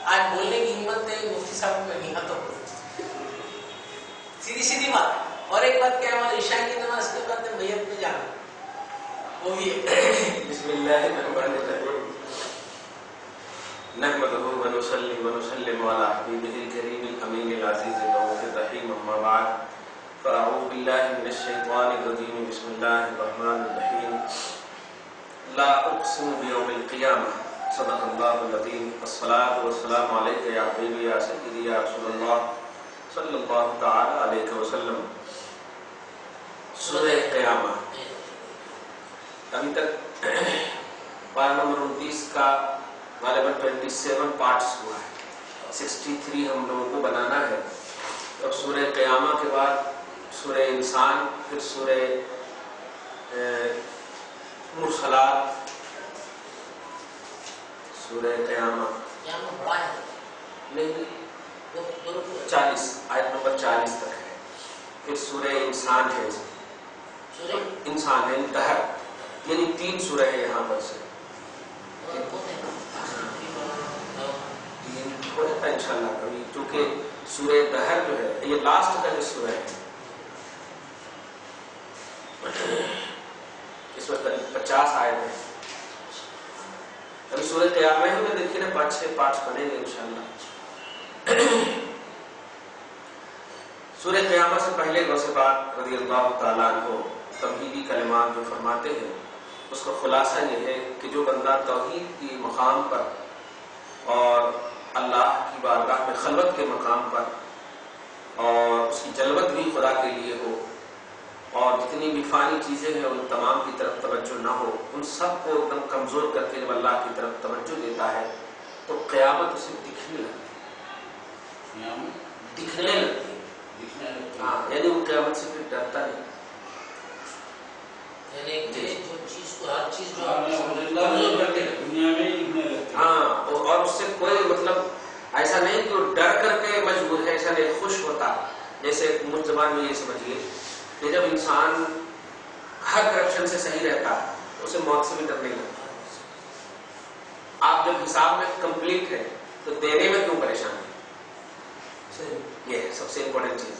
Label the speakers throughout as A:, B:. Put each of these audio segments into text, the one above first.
A: آج بولنے کی ہمت ہے مفتی صاحب کو نہیں تو سیدھی سیدھی بات. اور ایک بات کیا ہمارے عشاء کی نماز کے بعد میت میں جانا وہ بھی ہے.
B: بسم اللہ الرحمن الرحیم نحمده ونصلي ونسلم على حبيبه الكريم الامين العزيز الرؤوف الرحيم اما بعد فاعوذ بالله من الشيطان الرجيم بسم الله الرحمن الرحيم لا اقسم بيوم القيامه صدق الله العظيم الصلاة والسلام عليك يا حبيبي يا سيدي يا رسول الله صلی اللہ تعالی علیہ وسلم. سورہ قیامہ ابھی تک پارہ نمبر 29 کا غالباً 27 پارٹس ہوا ہے. 63 ہم لوگوں کو بنانا ہے. اب سورہ قیامہ کے بعد سورہ انسان، پھر سورہ مرسلات، سورہ قیامہ نہیں 40 آیت نمبر 40 تک ہے. پھر سورہ انسان ہے، انسان ہے دہر، یعنی 3 سورہ ہے یہاں پر سے. انشاءاللہ کبھی، کیونکہ سورہ دہر جو ہے یہ لاسٹ کا جو سورہ ہے اس وقت 50 آیت ہے. ابھی سورہ قیامہ میں دیکھیے نا 5-6 پارٹس بنے گے انشاءاللہ. سورہ قیامہ سے پہلے غوث پاک رضی اللہ تعالیٰ عنہ تمہیدی کلمات جو فرماتے ہیں اس کا خلاصہ یہ ہے کہ جو بندہ توحید کی مقام پر اور اللہ کی بارگاہ میں خلوت کے مقام پر اور اس کی جلوت بھی خدا کے لیے ہو اور جتنی بھی فانی چیزیں ہیں ان تمام کی طرف توجہ نہ ہو، ان سب کو ایک دم کمزور کر کے جب اللہ کی طرف توجہ دیتا ہے تو قیامت اسے دکھنے لگتی ہے. ہاں، یعنی وہ قیامت سے پھر ڈرتا نہیں. ہاں، اور اس سے کوئی مطلب ایسا نہیں کہ وہ ڈر کر کے مجبور ہے، ایسا نہیں، خوش ہوتا. جیسے مجھ زبان میں یہ سمجھیے کہ جب انسان ہر کرپشن سے صحیح رہتا تو اسے موت سے بھی ڈر نہیں لگتا. آپ جب حساب میں کمپلیٹ ہے تو دینے میں کیوں پریشان ہے؟ یہ ہے سب سے امپورٹنٹ چیز.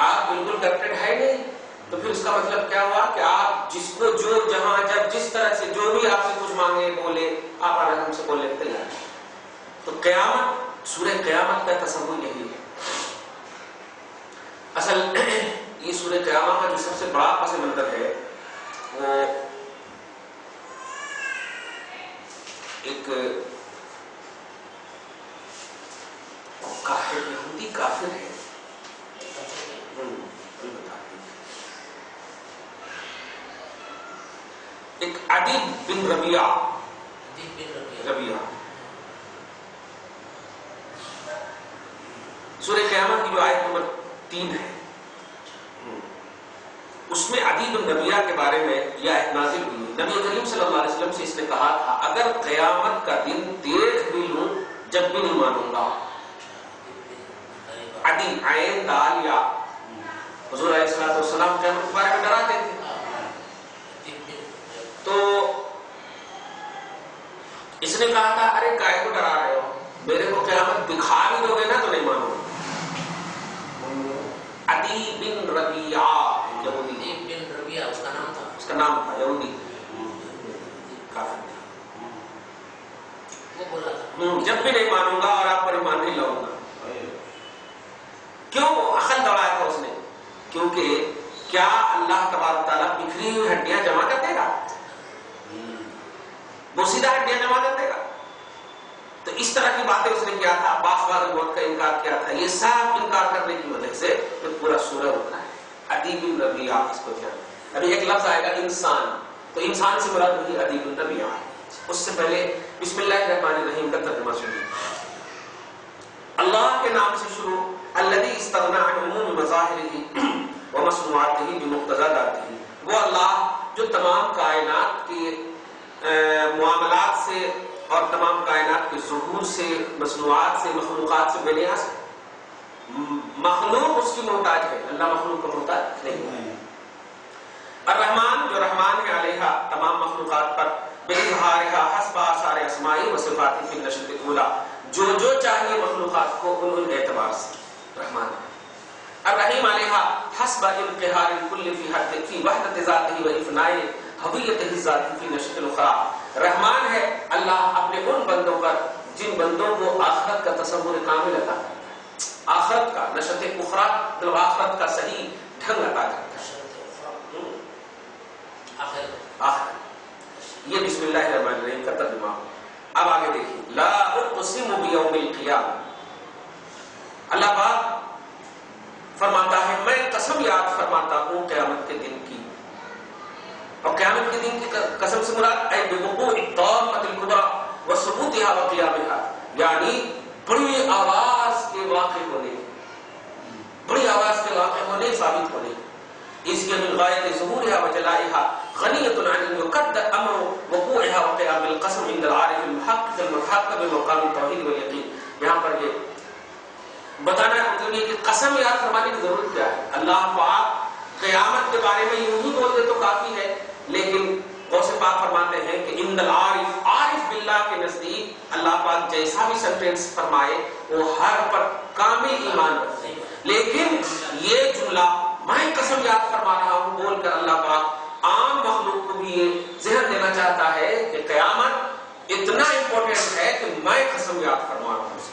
B: آپ بالکل کرپٹڈ ہے نہیں تو پھر اس کا مطلب کیا ہوا کہ آپ جس کو جو جہاں جب جس طرح سے جو بھی آپ سے کچھ مانگے بولے آپ آرام سے بولنے کے تیار ہیں. تو قیامت، سورہ قیامت کا تصور یہی ہے. اصل یہ سورہ قیامت کا جو سب سے بڑا پس منظر ہے وہ ایک کافر، یہودی کافر ہے. ایک عدی بن ربیعہ سورہ قیامت کی جو آیت نمبر 3 ہے اس میں عدی بن ربیعہ کے بارے میں یہ آیت نازل ہوئی. نبی کریم صلی اللہ علیہ وسلم سے اس نے کہا تھا اگر قیامت کا دن دیکھ بھی لوں جب بھی نہیں مانوں گا. عدی عین دال یا حضور علیہ السلام قیامت کے بارے میں ڈراتے تھے. تو اس نے کہا تھا ارے کائے کو ڈرا رہے ہو، میرے کو قیامت دکھا بھی دو گے نا تو نہیں مانوں. عدی بن ربیعہ یہودی، اس کا نام تھا یہودی کافر تھا. جب بھی نہیں مانوں گا اور آپ پر ایمان نہیں لاؤں گا. کیوں عقل دوڑایا تھا اس نے؟ کیونکہ کیا اللہ تبارک تعالیٰ بکھری ہوئی ہڈیاں جمع کر دے گا؟ بوسیدہ ہڈیاں جمع کر دے گا؟ تو اس طرح کی باتیں اس نے کیا تھا. باسوار موت کا انکار کیا تھا. یہ سب انکار کرنے کی وجہ سے پورا سورہ ہوتا ہے. عدی بن ربیعہ، اس کو دھیان. ابھی ایک لفظ آئے گا انسان، تو انسان سے مراد وہی عدی بن ربیعہ ہے. اس سے پہلے بسم اللہ الرحمن الرحیم کا ترجمہ سنیے. اللہ کے نام سے شروع، الذی استغنی عن عموم مظاہرہ ومصنوعاتہ بمقتضی ذاتہ، وہ اللہ جو تمام کائنات کے معاملات سے اور تمام کائنات کے ظہور سے، مصنوعات سے، مخلوقات سے بے نیاز ہے. مخلوق اس کی محتاج ہے، اللہ مخلوق کا محتاج نہیں ہے. الرحمن جو رحمان ہے علیہ تمام مخلوقات پر، باظہارها حسب آثار اسماء و صفات فی النشأۃ الاولی، جو چاہیے مخلوقات کو ان اعتبار سے رحمان ہے. الرحیم علیہ حسب انقہار الکل فی حد فی وحدت ذاتہ و افناء حویتہ ذاتی فی نشأۃ الاخری. رحمان ہے اللہ اپنے ان بندوں پر جن بندوں کو آخرت کا تصور کامل عطا کرتا ہے. آخرت کا نشأۃ اخری مطلب آخرت کا صحیح ڈھنگ عطا کرتا ہے. آخرت یہ بسم اللہ الرحمن الرحیم کا ترجمہ. اب آگے دیکھیے لا اقسم بیوم القیامہ. اللہ پاک فرماتا ہے میں قسم یاد فرماتا ہوں قیامت کے دن کی. اور قیامت کے دن کی قسم سے مراد اے بوقوع الطامۃ الکبریٰ وثبوتها وقیامها یعنی بڑی آواز کے واقع ہونے بڑی آواز کے واقع ہونے ثابت ہونے اس کے من غایت ظہورها وجلائها غنیۃ عن ان يقدر امر وقوعها وقیام القسم عند العارف المحقق المتحقق بمقام التوحید والیقین. یہاں پر یہ بتانا ہے کہ قسم یاد فرمانے کی ضرورت کیا ہے. اللہ پاک قیامت کے بارے میں یوں ہی بول دے تو کافی ہے, لیکن غوث پاک فرماتے ہیں کہ عند العارف عارف باللہ کے نزدیک اللہ پاک جیسا بھی سینٹینس فرمائے وہ ہر پر کامل ایمان رکھتے ہیں. لیکن یہ جملہ میں قسم یاد فرما رہا ہوں بول کر اللہ پاک عام مخلوق کو بھی یہ ذہن دینا چاہتا ہے کہ قیامت اتنا امپورٹنٹ ہے کہ میں قسم یاد فرما رہا ہوں.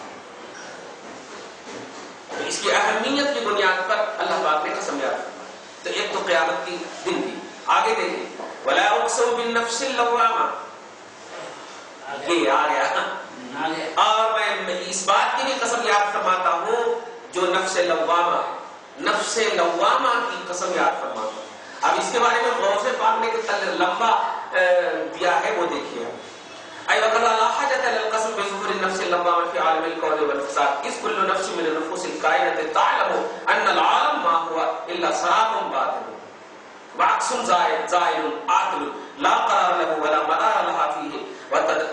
B: اس کی اہمیت کی بنیاد پر اللہ پاک نے قسم یاد فرمائی. تو ایک تو قیامت کی دن کی. آگے دیکھیں ولا اقسم بالنفس اللوامہ, یہ آ گیا. اور میں اس بات کی بھی قسم یاد فرماتا ہوں جو نفس لوامہ ہے. نفس لوامہ کی قسم یاد فرماتا ہوں. اب اس کے بارے میں غوث پاک نے کتنا لمبا دیا ہے وہ دیکھیے. أي وقد لا حاجة للقسم بظهور النفس اللوامة في عالم الكون والفساد إذ كل نفس من النفوس الكائنة تعلم أن العالم ما هو إلا سراب باطل وعكس زائل عاطل لا قرار له ولا مدار لها فيه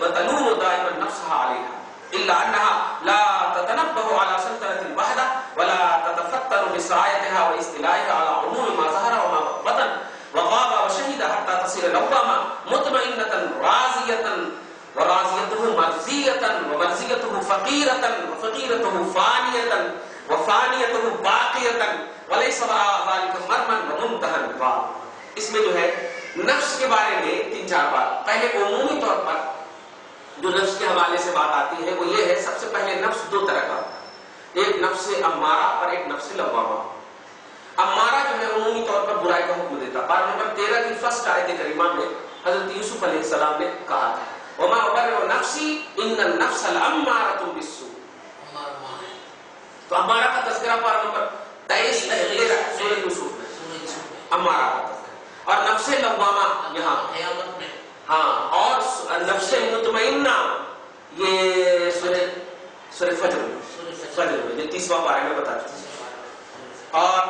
B: وتلوم دائما نفسها عليها إلا أنها لا تتنبه على سلطنة الوحدة ولا تتفطن بسرايتها واستيلائها على عموم ما ظهر وما بطن وغاب وشهد حتى تصير لوامة مطمئنة راضية وراضيته مرضية ومرضيته فقيرة وفقيرته فانية وفانيته باقية وليس وراء ذلك مرمى ومنتهى الباب. اس میں جو ہے نفس کے بارے میں 3-4 بات. پہلے عمومی طور پر جو نفس کے حوالے سے بات آتی ہے وہ یہ ہے سب سے پہلے نفس دو طرح کا, ایک نفس امارہ اور ایک نفس لوامہ. امارہ جو ہے عمومی طور پر برائی کا حکم دیتا. پارہ نمبر 13 کی فرسٹ آیت کریمہ میں حضرت یوسف علیہ السلام نے کہا تھا وما ابرئ نفسی ان النفس لامارۃ بالسوء. تو امارہ کا تذکرہ پارہ نمبر 23 سورہ یوسف میں امارہ کا تذکرہ, اور نفس لوامہ یہاں قیامت میں, ہاں, اور نفس مطمئنہ یہ سورہ فجر میں جو 30واں پارہ میں بتا چکا. اور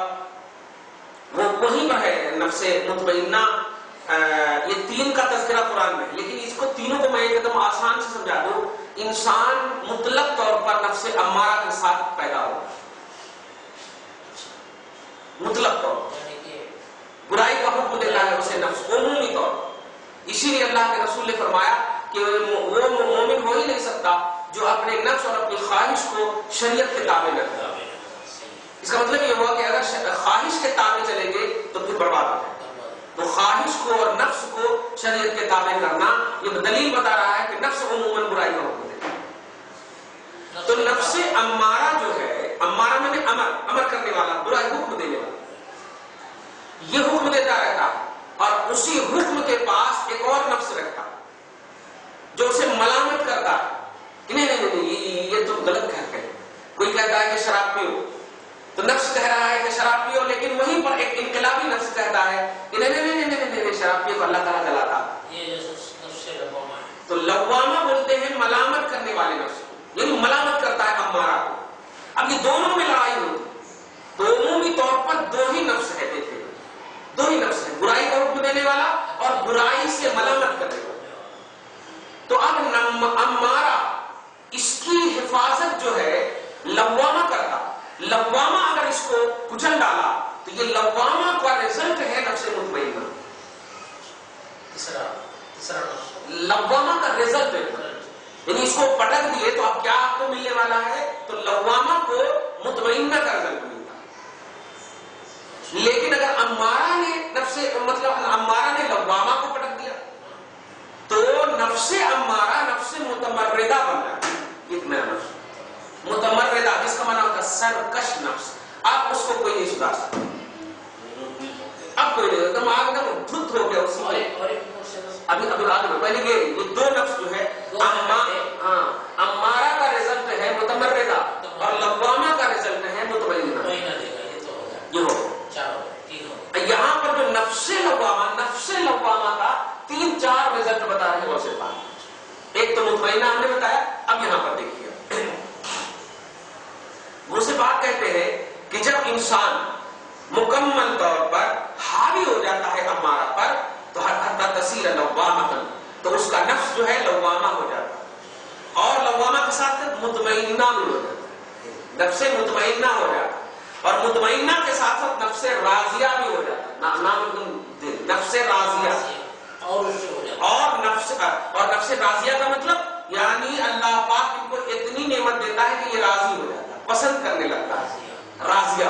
B: وہ وہیں پر ہے نفس مطمئنہ. یہ 3 کا تذکرہ قرآن میں, لیکن اس کو تینوں کو میں ایک دم آسان سے سمجھا دوں. انسان مطلق طور پر نفس امارہ کے ساتھ پیدا ہو, مطلق طور پر برائی کا حکم دیتا ہے اسے نفس عمومی طور. اسی لیے اللہ کے رسول نے فرمایا کہ وہ مومن ہو ہی نہیں سکتا جو اپنے نفس اور اپنی خواہش کو شریعت کے تابع نہ کرے. اس کا مطلب یہ ہوا کہ اگر خواہش کے تابع چلیں گے تو پھر برباد ہو جائے. تو خواہش کو اور نفس کو شریعت کے تابع کرنا یہ دلیل بتا رہا ہے کہ نفس عموماً برائی کا حکم دیتا ہے. تو نفس امارہ جو ہے, امارہ میں امر کرنے والا, برائی حکم دینے والا, یہ حکم دیتا رہتا ہے. اور اسی حکم کے پاس ایک اور نفس رہتا جو اسے ملامت کرتا ہے کہ نہیں یہ تم غلط کہتے ہیں. کوئی کہتا ہے کہ شراب پیو تو نفس کہہ رہا ہے کہ شراب پیو, لیکن وہیں پر ایک انقلابی نفس کہتا ہے کہ نہیں شراب پیو اللہ تعالیٰ جلاتا. تو لوامہ بولتے ہیں ملامت کرنے والے نفس, یعنی ملامت کرتا ہے امارہ کو. اب یہ دونوں میں لڑائی ہوتی تو عمومی طور پر 2 ہی نفس ہے. دیکھیں 2 ہی نفس ہے, برائی کا حکم دینے والا اور برائی سے ملامت کرنے والا. تو اب امارہ اس کی حفاظت جو ہے لوامہ کرتا. لوامہ اگر اس کو کچل ڈالا تو یہ لوامہ کا رزلٹ ہے نفس مطمئنہ. لوامہ کا رزلٹ ہے, یعنی اس اس کو پٹک دیے تو اب کیا آپ کو ملنے والا ہے؟ تو لوامہ کو مطمئنہ کا رزلٹ ملتا ہے. لیکن اگر امارہ نے امارہ نے لوامہ کو پٹک دیا تو نفس امارہ نفس متمردہ بن جاتا ہے. ایک نیا نفس متمردہ جس کا معنی ہوتا ہے سرکش نفس. آپ اس کو کوئی نہیں سدھار سکتا. اب کوئی نہیں دماغ میں دھت ہو گیا اسی ابھی آگے میں پہلے یہ دو نفس جو ہے امارہ کا رزلٹ ہے متمردہ اور لوامہ کا رزلٹ ہے مطمئنہ. یہ ہو یہاں پر جو نفس لوامہ کا 3-4 رزلٹ بتا رہے ہیں وہ سے پاک. ایک تو مطمئنہ ہم نے بتایا. اب یہاں پر دیکھیے وہ سے بات کہتے ہیں کہ جب انسان مکمل طور پر حاوی ہو جاتا ہے امارہ پر تو حتی تصیر لوامہ تو اس کا نفس جو ہے لوامہ ہو جاتا ہے اور لوامہ کے ساتھ مطمئنہ بھی ہو جاتا ہے. نفس مطمئنہ ہو جاتا ہے اور مطمئنہ کے ساتھ ساتھ نفس راضیہ بھی ہو جاتا ہے. نفس راضیہ اور نفس راضیہ کا مطلب یعنی اللہ پاک ان کو اتنی نعمت دیتا ہے کہ یہ راضی ہو جاتا ہے, پسند کرنے لگتا ہے. راضیہ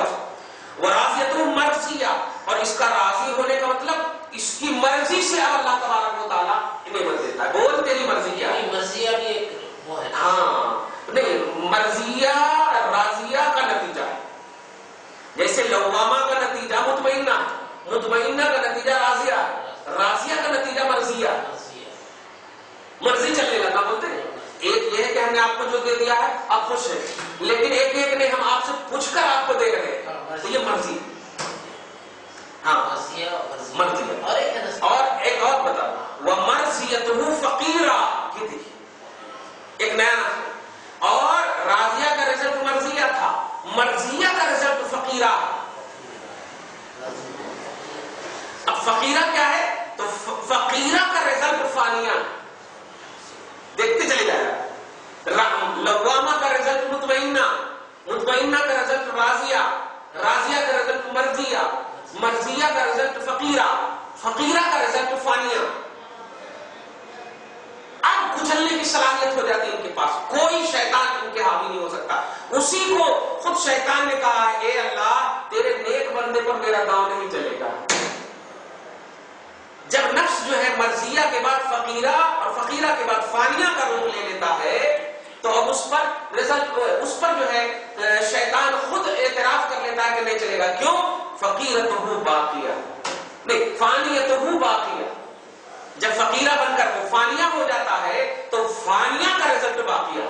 B: وراضیت مرضیہ اور اس کا راضی ہونے کا مطلب اس کی مرضی سے اب اللہ تبارک و تعالیٰ نعمت دیتا ہے. بول تیری مرضی کیا ہے؟
A: مرضیہ بھی ایک وہ ہے.
B: ہاں نہیں, مرضیہ راضیہ کا نتیجہ ہے. جیسے لوامہ کا نتیجہ مطمئنہ ہے, مطمئنہ کا نتیجہ راضیہ ہے, راضیہ کا نتیجہ مرضیہ ہے. مرضی چلنے لگا بولتے ہیں. ایک یہ ہے کہ ہم نے آپ کو جو دے دیا ہے آپ خوش ہیں, لیکن ایک نہیں ہم آپ سے پوچھ کر آپ کو دے رہے ہیں تو یہ مرضی. ہاں مرضی. اور ایک اور بتا وَمَرْضِيَتُهُ فَقِيرًا, یہ دیکھیے ایک نیا نام. اور راضیہ کا رزلٹ مرضیہ تھا, مرضیہ کا رزلٹ فقیرہ. اب فقیرہ کیا ہے؟ تو فقیرہ کا رزلٹ فانیہ. دیکھتے چلے جائے. لوامہ کا رزلٹ مطمئنہ, مطمئنہ کا رزلٹ راضیہ, راضیہ کا رزلٹ مرضیہ, مرضیہ کا رزلٹ فقیرہ, فقیرہ کا رزلٹ فانیہ. اب کچلنے کی صلاحیت ہو جاتی ہے ان کے پاس, کوئی شیطان ان کے حاوی نہیں ہو سکتا. اسی کو خود شیطان نے کہا اے اللہ تیرے نیک بندے پر میرا داؤں نہیں چلے گا. جب نفس جو ہے مرضیہ کے بعد فقیرہ اور فقیرہ کے بعد فانیہ کا روپ لے لیتا ہے تو اب اس پر جو ہے شیطان خود اعتراف کر لیتا ہے کہ نہیں چلے گا. کیوں؟ فقیرتہ باقیہ نہیں, فانیتہ باقیہ. جب فقیرہ بن کر وہ فانیہ ہو جاتا ہے تو فانیہ کا رزلٹ باقیہ.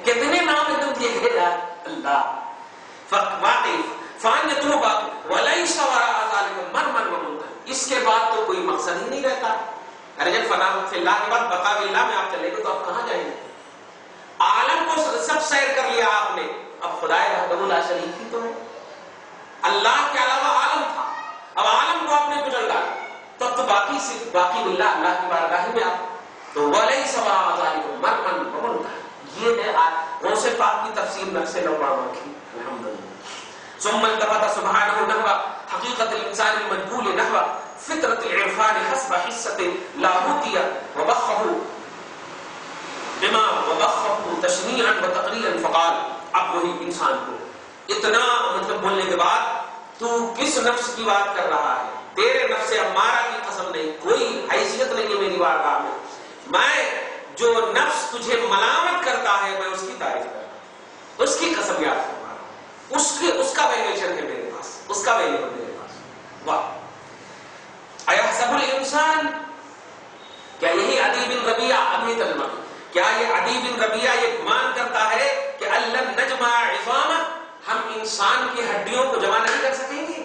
B: کتنے نام ایک دم دیے گئے اللہ. واقعی فانیتہ باقیہ وَلَيْسَ وَرَاءَ ذَلِكَ مَرْمًا وَمُنْتَهًا. اس کے بعد تو کوئی مقصد ہی نہیں رہتا. ارے جب فنا فی اللہ کے بعد بقا باللہ میں آپ چلے گے تو آپ کہاں جائیں گے؟ عالم کو سب سیر کر لیا آپ نے, اب خدائے وحدہ لا شریک ہی تو ہے. اللہ کے علاوہ عالم تھا, اب عالم کو آپ نے کچل ڈالا تو اب تو باقی صرف باقی باللہ اللہ کی بارگاہ میں آپ. تو وَلَيْسَ وَرَاءَ ذَلِكَ مَرْمًا وَمُنْتَهًا, یہ ہے غوث پاک کی تفسیر نفس لوامہ کی. الحمدللہ. ثم التفت سبحانه نحو حقيقة الإنسان المجبول نحو فطرة العرفان حسب حصة لاهوتية وبخه تشنيعا وتقريرا فقال. اب وہی انسان کو اتنا مطلب بولنے کے بعد تو کس نفس کی بات کر رہا ہے؟ تیرے نفس امارہ کی قسم نہیں, کوئی حیثیت نہیں ہے میری بارگاہ میں. میں جو نفس تجھے ملامت کرتا ہے میں اس کی تعریف کرتا ہوں, اس کی قسم یاد کروں, اس کا ویلیویشن ہے میرے پاس, اس کا ویلیو ہے میرے پاس. واہ. ایحسب الانسان, کیا یہی عدی بن ربیعہ ابھی ترجمہ, کیا یہ عدی بن ربیعہ یہ گمان کرتا ہے کہ الَّن نجمع عظامہ, ہم انسان کی ہڈیوں کو جمع نہیں کر سکیں گے؟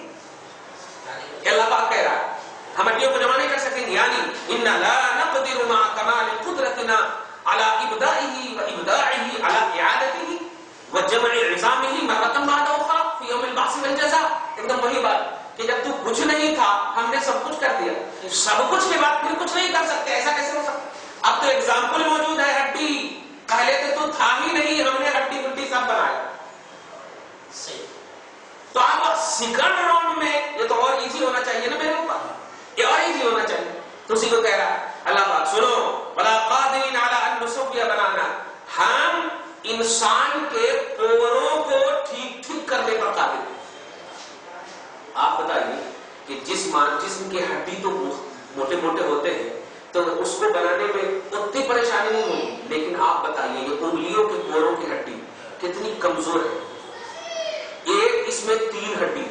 B: اللہ پاک کہہ رہا ہے ہم ہڈیوں کو جمع نہیں کر سکیں گے. یعنی اِنَّا لَا نَقْدِرُ مَعَ كَمَالِ قُدْرَتِنَا عَلَىٰ إِبْدَائِهِ وَإِبْدَاعِهِ عَلَىٰ إِعَادَتِهِ وجمع عظامه مرة بعد أخرى في يوم البعث والجزاء. ایک دم وہی بات کہ جب تو کچھ نہیں تھا ہم نے سب کچھ کر دیا, سب کچھ کے بعد پھر کچھ نہیں کر سکتے, ایسا کیسے ہو سکتا؟ اب تو ایگزامپل موجود ہے ہڈی, پہلے تو تھا ہی نہیں, ہم نے ہڈی گڈی سب بنایا. تو اب سیکنڈ راؤنڈ میں یہ تو اور ایزی ہونا چاہیے نا میرے اوپر, یہ اور ایزی ہونا چاہیے. تو اسی کو کہہ رہا ہے اللہ پاک, سنو وَلَا انسان کے پوروں کو ٹھیک کرنے پر قادر ہے۔ آپ بتائیے کہ جسم کی ہڈی تو موٹے موٹے ہوتے ہیں تو اس کو بنانے میں اتنی پریشانی نہیں ہوگی، لیکن آپ بتائیے یہ انگلیوں کے پوروں کی ہڈی کتنی کمزور ہے، ایک اس میں 3 ہڈی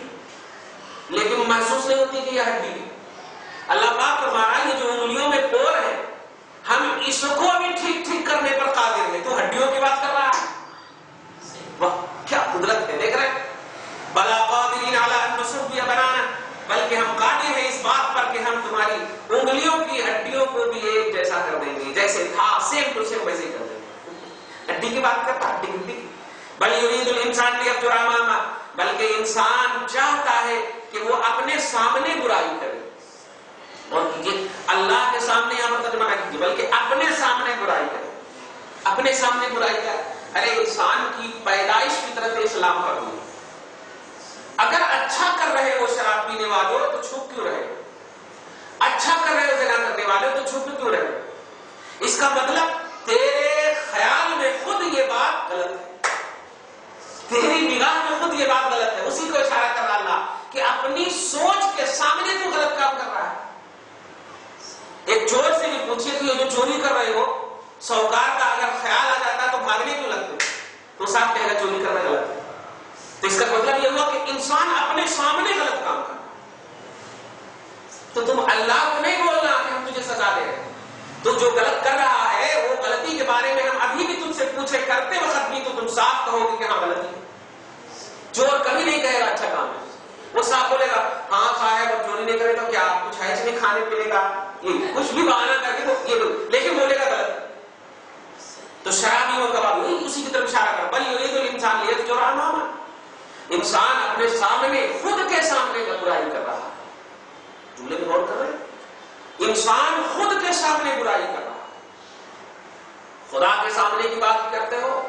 B: لیکن محسوس نہیں ہوتی کہ یہ ہڈی ہے۔ اللہ پاک فرما رہا ہے یہ جو انگلیوں میں پور ہے ہم اس کو بھی ٹھیک کرنے پر قادر ہیں، تو ہڈیوں کی بات کر رہا ہے۔ واہ کیا قدرت ہے، دیکھ رہے ہیں، بلا قادرین علی ان نسوی بنانا، بلکہ ہم قادر ہیں اس بات پر کہ ہم تمہاری انگلیوں کی ہڈیوں کو بھی ایک جیسا کر دیں گے، جیسے تھا سیم ٹو سیم ویسے کر دیں گے۔ ہڈی کی بات کرتا ہے، ہڈی کی بل یرید الانسان لیفجر امامہ، بلکہ انسان چاہتا ہے کہ وہ اپنے سامنے برائی کرے، اور کیجیے اللہ کے سامنے یہاں پر ترجمہ نہ کیجیے بلکہ اپنے سامنے برائی کرے، اپنے سامنے برائی کرے۔ ارے انسان کی پیدائش فطرت اسلام پر ہوئی، اگر اچھا کر رہے ہو شراب پینے والوں تو چھپ کیوں رہے، اچھا کر رہے ہو زنا کرنے والوں تو چھپ کیوں رہے؟ اس کا مطلب تیرے خیال میں خود یہ بات غلط ہے، تیری نگاہ میں خود یہ بات غلط ہے۔ اسی کو اشارہ کر رہا اللہ کہ اپنی سوچ کے سامنے تو غلط کام کر رہا ہے۔ ایک چور سے بھی پوچھئے کہ یہ جو چوری کر رہے ہو، سوکار کا اگر خیال آ جاتا تو بھاگنے کیوں لگتے؟ تو صاحب کہے گا چوری کرنا غلط ہے۔ تو اس کا مطلب یہ ہوا کہ انسان اپنے سامنے غلط کام کرتا، تو تم اللہ کو نہیں بولنا کہ ہم تجھے سزا دے رہے ہیں، تو جو غلط کر رہا ہے وہ غلطی کے بارے میں ہم ابھی بھی تم سے پوچھے کرتے وقت بھی تو تم صاف کہو گے کہ ہاں غلطی ہے۔ چور کبھی نہیں کہے گا اچھا کام ہے، وہ صاحب بولے گا ہاں صاحب اب چوری نہیں کرے تو کیا کچھ ہے نہیں کھانے پینے کا، یہ کچھ بھی بہانہ کر کے تو یہ لیکن بولے گا غلط۔ تو شرابیوں کا بات اسی کی طرف اشارہ کر، بل یرید الانسان لیفجر امامہ، انسان اپنے سامنے خود کے سامنے برائی کر رہا ہے۔ جملے میں غور کر رہے ہیں، انسان خود کے سامنے برائی کر رہا ہے۔ خدا کے سامنے کی بات کرتے ہو،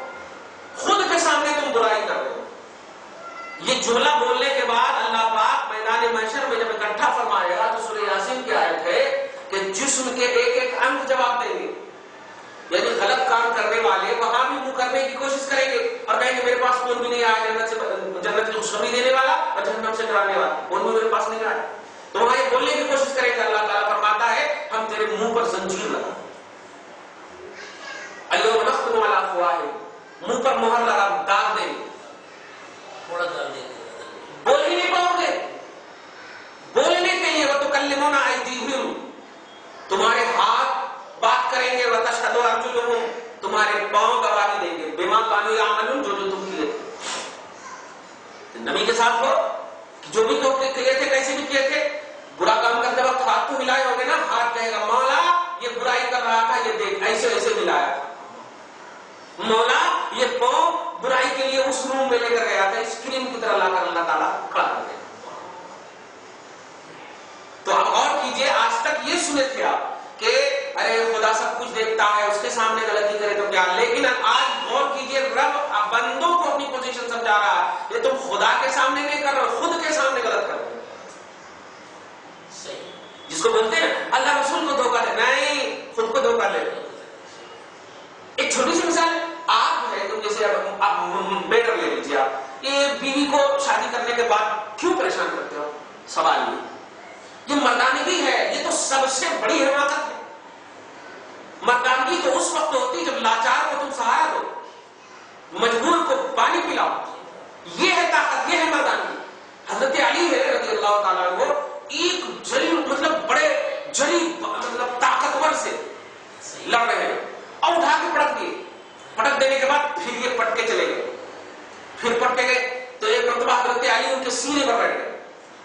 B: خود کے سامنے تم برائی کر رہے ہو۔ یہ جملہ بولنے کے بعد اللہ پاک میدان محشر میں جب اکٹھا فرمائے گا تو سورہ یاسین کی آیت ہے کہ جسم کے ایک ایک انگ جواب دیں گے، یعنی غلط کام کرنے والے وہاں بھی منہ کرنے کی کوشش کریں گے اور کہیں گے میرے پاس کون بھی نہیں آیا جنت کی خوشخبری دینے والا اور جہنم سے ڈرانے والا، کون بھی میرے پاس نہیں آیا، تو وہاں یہ بولنے کی کوشش کریں گے۔ اللہ تعالیٰ فرماتا ہے ہم تیرے منہ پر زنجیر لگا، الیوم نختم علی افواہہم، منہ پر مہر لگا داغ دیں گے،
A: تھوڑا ڈال دیں گے،
B: بول ہی نہیں پاؤ گے، بولنے کے لیے وتکلمنا ایدیہم، تمہارے ہاتھ بات کریں گے، وتشہد ارجلہم، تمہارے پاؤں گواہی دیں گے، بما کانوا یعملون، جو تم کیے تھے۔ نبی کے ساتھ ہو جو بھی تو کیے تھے، کیسے بھی کیے تھے، برا کام کرتے وقت ہاتھ تو ملائے ہوگے نا، ہاتھ کہے گا مولا یہ برائی کر رہا تھا، یہ دیکھ ایسے ایسے ملایا تھا، مولا یہ پاؤں برائی کے لیے اس روم میں لے کر گیا تھا، اسکرین کی طرح لا کر اللہ تعالیٰ کھڑا کر دے۔ تو اب غور کیجئے، آج تک یہ سنے تھے آپ کہ ارے خدا سب کچھ دیکھتا ہے، اس کے سامنے غلطی کرے تو کیا، لیکن آج غور کیجئے رب بندوں کو اپنی پوزیشن سمجھا رہا ہے، یہ تم خدا کے سامنے نہیں کر رہے، خود کے سامنے غلط کر رہے ہو۔ جس کو بولتے ہیں اللہ رسول کو دھوکہ دے، نہیں خود کو دھوکہ دے۔ ایک چھوٹی سی مثال، آپ جو ہے تم جیسے اب بیٹر لے لیجیے، آپ یہ بیوی کو شادی کرنے کے بعد کیوں پریشان کرتے ہو؟ سوال یہ مردانگی ہے، یہ تو سب سے بڑی حماقت ہے۔ مردانگی تو اس وقت ہوتی جب لاچار کو تم سہارا دو، مجبور کو پانی پلاؤ، یہ ہے طاقت، یہ ہے مردانگی۔ حضرت علی ہے رضی اللہ تعالیٰ عنہ، ایک جری مطلب بڑے جری مطلب طاقتور سے لڑ رہے ہیں اور اٹھا کے پٹک دیے، پٹک دینے کے بعد پھر یہ پٹ کے چلے گئے، پھر پٹ کے گئے تو ایک مرتبہ حضرت علی ان کے سینے پر بیٹھ گئے،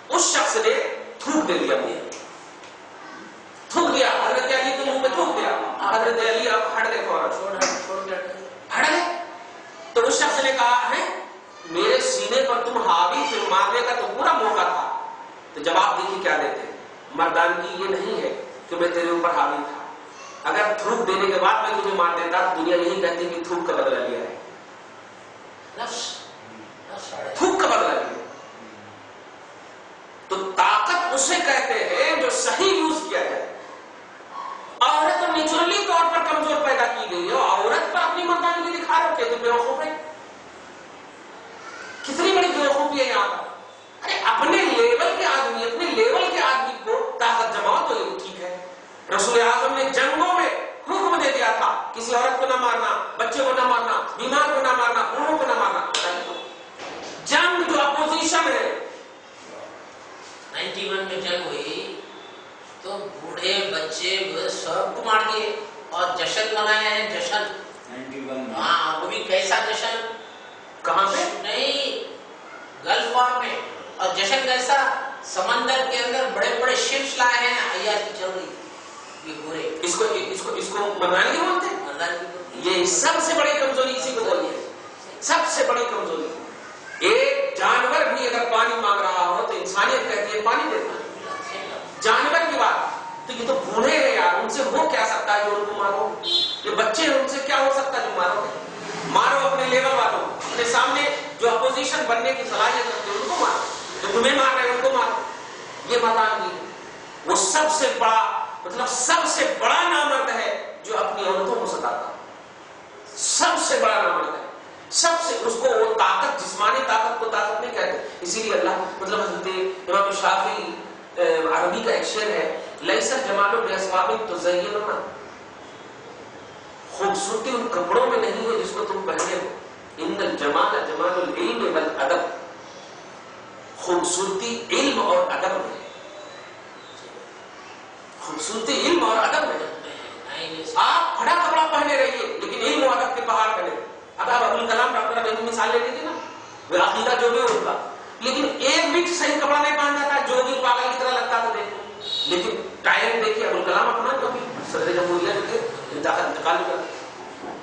B: اس شخص نے تھوک دے دیا، تھوک دیا حضرت علی کے منہ میں، تھوک دیا، حضرت علی اب ہٹ گئے، فوراً ہٹ گئے۔ تو اس شخص نے کہا ہے میرے سینے پر تم حاوی تھے، مارنے کا تو پورا موقع تھا، تو جواب دیکھیے کیا دیتے، مردانگی یہ نہیں ہے کہ میں تیرے اوپر حاوی تھا، اگر تھوک دینے کے بعد میں تجھے مار دیتا دنیا یہی کہتی کہ تھوک کا بدلہ لیا ہے، تھوک کا بدلہ لیا۔ تو طاقت اسے کہتے ہیں جو صحیح یوز کیا جائے۔ عورت نیچرلی طور پر کمزور پیدا کی گئی ہے، عورت پر اپنی مردانگی دکھا رکھے تو بیوقوف نے جنگوں میں حکم دے دیا تھا کسی عورت کو نہ مارنا، بچے کو نہ مارنا، بیمار کو نہ مارنا، بوڑھوں کو نہ مارنا. جنگ جو اپوزیشن ہے،
A: 91 میں جنگ ہوئی تو بوڑھے بچے سب کو مار دیے اور جشن منائے ہیں. جشن
C: 91 میں
A: ہاں وہ بھی کیسا جشن؟
B: کہاں پہ؟
A: نہیں، گلف وار میں. اور جشن کیسا؟ سمندر کے اندر بڑے بڑے شپس لائے ہیں، عیاشی چل رہی تھی. یہ برے
B: اس کو منانے بولتے ہیں. یہ سب سے بڑی کمزوری اسی کو بولی ہے. سب سے بڑی کمزوری. ایک جانور بھی اگر پانی مانگ رہا ہو تو انسانیت کہتی ہے پانی دینا. جانور کی بات، تو یہ تو بوڑھے ہیں یار، ان سے ہو کیا سکتا ہے جو ان کو مارو؟ یہ بچے ہیں، ان سے کیا ہو سکتا ہے جو مارو؟ مارو اپنے لیول والوں، اپنے سامنے جو اپوزیشن بننے کی صلاحیت رکھتے ہیں ان کو مارو، جو تمہیں مار رہے ہیں ان کو مارو. یہ مکان نہیں ہے. وہ سب سے بڑا، مطلب سب سے بڑا نامرد ہے جو اپنی عورتوں کو ستاتا. سب سے بڑا نامرد ہے. سب سے، اس کو وہ طاقت، جسمانی طاقت کو طاقت نہیں کہتے. اسی لیے اللہ، مطلب حضرت امام شافعی عربی کا ایک شعر ہے، لیس الجمال باسباب تزیننا، خوبصورتی ان کپڑوں میں نہیں ہے جس کو تم پہنے ہو. ان الجمال جمال العلم والادب، خوبصورتی علم اور ادب میں ہے. خوبصورتی علم اور ادب میں ہے. آپ کھڑا کپڑا پہنے رہیے لیکن علم و ادب کے پہاڑ بنے. اب آپ ابوالکلام ڈاکٹر ابھی مثال لے لیجیے نا، وہ عقیدہ جو بھی ہوگا، لیکن ایک بھی صحیح کپڑا نہیں پہنتا تھا، جو بھی پاگل کی طرح لگتا تھا. دیکھو لیکن ٹائم دیکھیے ابوالکلام اپنا جو بھی صدر جمہوریہ کے انتقال ہوا.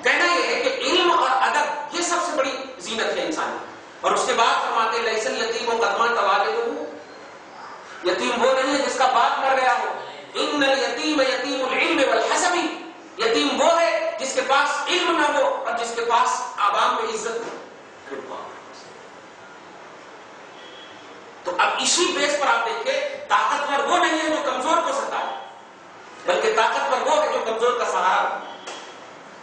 B: کہنا یہ ہے کہ علم اور ادب یہ سب سے بڑی زینت ہے انسان. اور اس کے بعد فرماتے ہیں لیس الیتیم قد مات والدہ، یتیم وہ نہیں ہے جس کا باپ مر گیا ہو. ان الیتیم یتیم العلم والحسب، یتیم وہ ہے جس کے پاس علم نہ ہو اور جس کے پاس عوام میں عزت نہ. تو اب اسی بیس پر آپ دیکھیں، طاقتور وہ نہیں ہے جو کمزور کو ستائے، بلکہ طاقتور وہ ہے جو کمزور کا سہارا،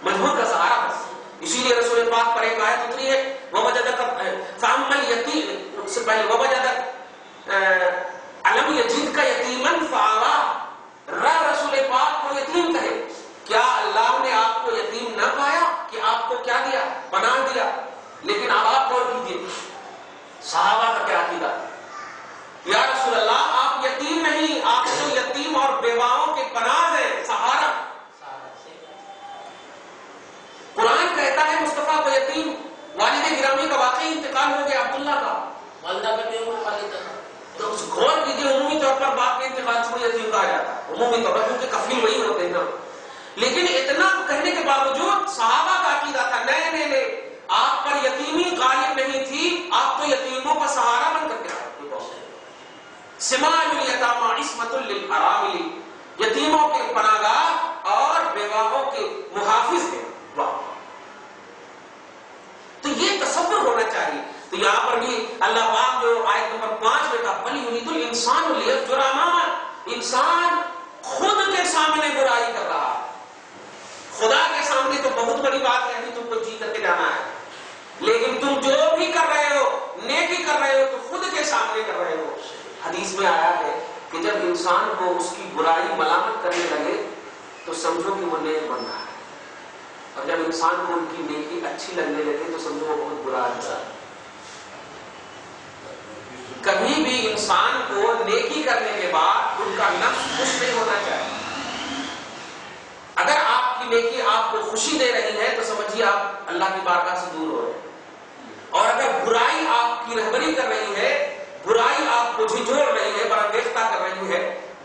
B: مجبور کا سہارا بس. اسی لیے رسول پاک پر ایک آیت اتری ہے، وَوَجَدَكَ فَأَمَّا الْيَتِيمُ، اس سے پہلے وَوَجَدَكَ أَلَمْ يَجِدْكَ يَتِيمًا فَآوَىٰ، رسول پاک کو یتیم کہے. کیا اللہ نے آپ کو یتیم نہ پایا کہ آپ کو کیا دیا؟ پناہ دیا. لیکن اب آپ غور کیجیے صحابہ کا کیا عقیدہ. یا رسول اللہ آپ یتیم نہیں، آپ تو یتیم اور بیواؤں کے پناہ ہیں، سہارا. قرآن کہتا ہے مصطفیٰ کو یتیم. والد گرامی کا واقعی انتقال ہو گیا عبداللہ کا،
A: والدہ کا بھی عمر خالی تھا.
B: تو غور کیجیے، عمومی طور پر باپ کے انتقال سے یتیم کہا جاتا ہے عمومی طور پر، کیونکہ کفیل وہی ہوتے ہیں نا. لیکن اتنا کہنے کے باوجود صحابہ کا عقیدہ تھا نہیں، آپ پر یتیمی غالب نہیں تھی، آپ تو یتیموں کا سہارا بن کر کے آئے. سماج الیتامی عصمۃ للارامل، یتیموں کے پناہ گاہ اور بیواؤں کے محافظ ہیں. تو یہ تصور ہونا چاہیے. تو یہاں پر بھی اللہ پاک جو آیت نمبر 5 میں کہا بل یرید الانسان لیفجر امامہ، انسان خود کے سامنے برائی کر رہا ہے. خدا کے سامنے تو بہت بڑی بات ہے، ابھی تم کو جی کر کے جانا ہے، لیکن تم جو بھی کر رہے ہو، نیکی کر رہے ہو تو خود کے سامنے کر رہے ہو. حدیث میں آیا ہے کہ جب انسان کو اس کی برائی ملامت کرنے لگے تو سمجھو کہ وہ نیک بن رہا ہے، اور جب انسان کو ان کی نیکی اچھی لگنے لگے تو سمجھو وہ بہت برا ہے. کبھی بھی انسان کو نیکی کرنے کے بعد ان کا نفس خوش نہیں ہونا چاہیے. اگر آپ کی نیکی آپ کو خوشی دے رہی ہے تو سمجھیے آپ اللہ کی بارگاہ سے دور ہو رہے ہیں. اور اگر برائی آپ کی رہبری کر رہی ہے، برائی آپ کو جھنجھوڑ رہی ہے، برانگیختہ کر رہی ہے،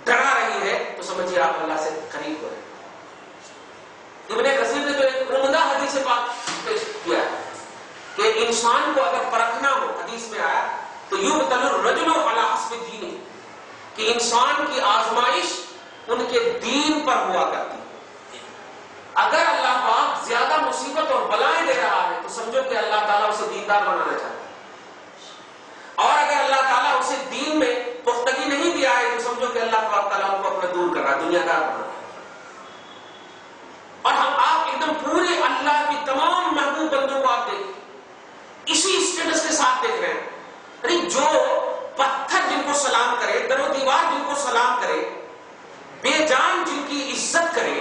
B: ڈرا رہی ہے، تو سمجھیے آپ اللہ سے قریب ہو رہے ہیں. ابن کثیر نے جو ایک عمدہ حدیث پاک پیش کیا ہے کہ انسان کو اگر پرکھنا ہو، حدیث میں آیا تو یبتلی الرجل علی حسب دینہ، کہ انسان کی آزمائش ان کے دین پر ہوا کرتی ہے. اگر اللہ پاک زیادہ مصیبت اور بلائیں دے رہا ہے تو سمجھو کہ اللہ تعالیٰ اسے دیندار بنانا چاہتا ہے. اور اگر اللہ تعالیٰ اسے دین میں پختگی نہیں دیا ہے تو سمجھو کہ اللہ تعالیٰ کو اپنا دور کر رہا ہے، دنیا دار بنا رہا ہے. اور ہم آپ ایک دم پورے اللہ کی تمام محبوب بندوں کو آپ دیکھیں، اسی اسٹیٹس کے ساتھ دیکھ رہے ہیں. ارے جو پتھر جن کو سلام کرے، در و دیوار جن کو سلام کرے، بے جان جن کی عزت کرے،